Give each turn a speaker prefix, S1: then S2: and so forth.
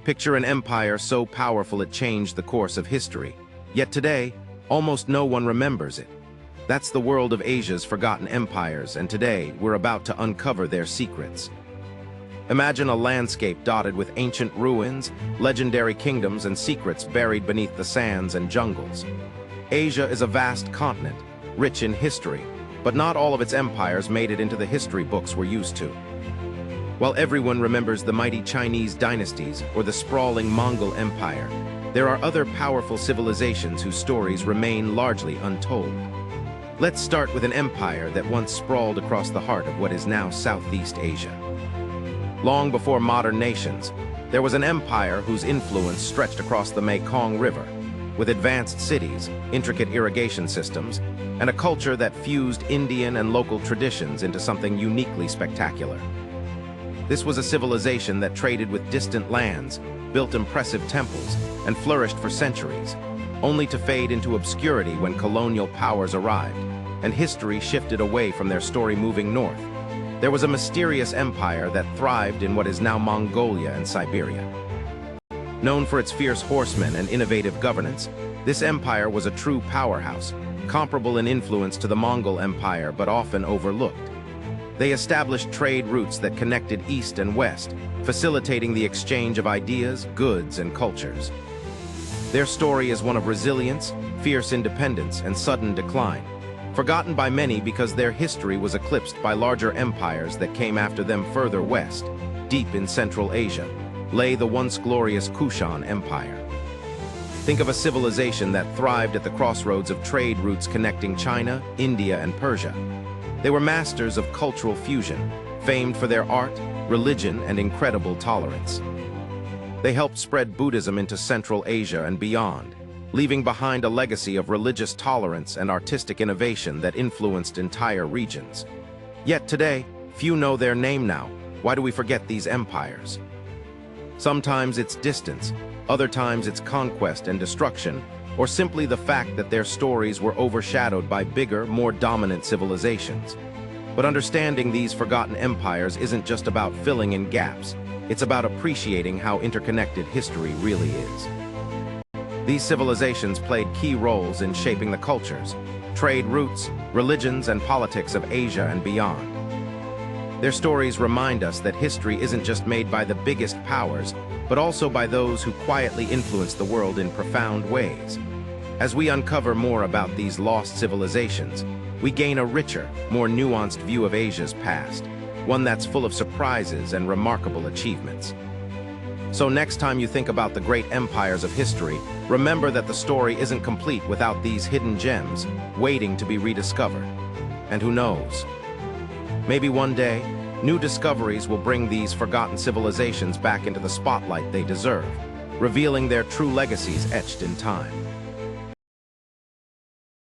S1: Picture an empire so powerful it changed the course of history. Yet today, almost no one remembers it. That's the world of Asia's forgotten empires, and today we're about to uncover their secrets. Imagine a landscape dotted with ancient ruins, legendary kingdoms, and secrets buried beneath the sands and jungles. Asia is a vast continent, rich in history, but not all of its empires made it into the history books we're used to. While everyone remembers the mighty Chinese dynasties or the sprawling Mongol Empire, there are other powerful civilizations whose stories remain largely untold. Let's start with an empire that once sprawled across the heart of what is now Southeast Asia. Long before modern nations, there was an empire whose influence stretched across the Mekong River, with advanced cities, intricate irrigation systems, and a culture that fused Indian and local traditions into something uniquely spectacular. This was a civilization that traded with distant lands, built impressive temples, and flourished for centuries, only to fade into obscurity when colonial powers arrived, and history shifted away from their story moving north. There was a mysterious empire that thrived in what is now Mongolia and Siberia. Known for its fierce horsemen and innovative governance, this empire was a true powerhouse, comparable in influence to the Mongol Empire but often overlooked. They established trade routes that connected east and west, facilitating the exchange of ideas, goods, and cultures. Their story is one of resilience, fierce independence, and sudden decline, forgotten by many because their history was eclipsed by larger empires that came after them further west. Deep in Central Asia lay the once glorious Kushan Empire. Think of a civilization that thrived at the crossroads of trade routes connecting China, India, and Persia. They were masters of cultural fusion, famed for their art, religion, and incredible tolerance. They helped spread Buddhism into Central Asia and beyond, leaving behind a legacy of religious tolerance and artistic innovation that influenced entire regions. Yet today, few know their name now. Why do we forget these empires? Sometimes it's distance, other times it's conquest and destruction, or simply the fact that their stories were overshadowed by bigger, more dominant civilizations. But understanding these forgotten empires isn't just about filling in gaps. It's about appreciating how interconnected history really is. These civilizations played key roles in shaping the cultures, trade routes, religions, and politics of Asia and beyond. Their stories remind us that history isn't just made by the biggest powers, but also by those who quietly influence the world in profound ways. As we uncover more about these lost civilizations, we gain a richer, more nuanced view of Asia's past, one that's full of surprises and remarkable achievements. So next time you think about the great empires of history, remember that the story isn't complete without these hidden gems waiting to be rediscovered. And who knows? Maybe one day, new discoveries will bring these forgotten civilizations back into the spotlight they deserve, revealing their true legacies etched in time.